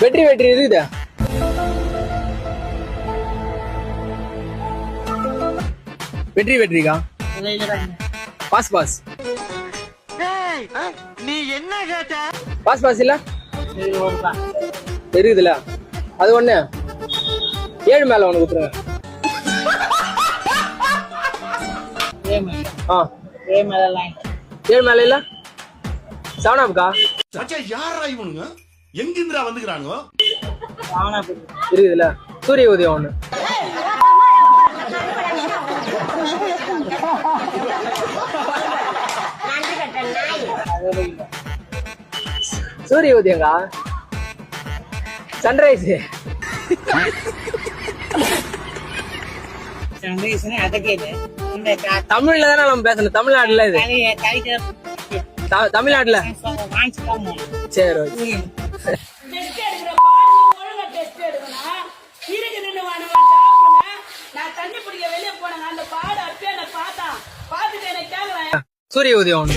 வெற்றி வெற்றி இருக்குதா? வெற்றி வெற்றிக்கா? Pass pass. நீ என்ன கேட்ட? பாஸ் பாஸ் இல்ல இருக்குதுல்ல, அது ஒண்ணு 7 மேல ஒண்ணு கொடுத்துருங்க. ஆ 7 மேல இல்ல 7 அப்கா யாரா இவனுங்க? எங்கிந்திரா வந்துக்கிறானுங்க? இருக்குதுல்ல, சூரிய உதயம் ஒண்ணு. சூரிய உதயங்கா, சன்ரைஸ். தமிழ்ல தானே நம்ம பேசணும், தமிழ்நாட்டுல இது தமிழ்நாட்டுல. சரி ஓகே. சூரிய உதயம் ஒண்ணு.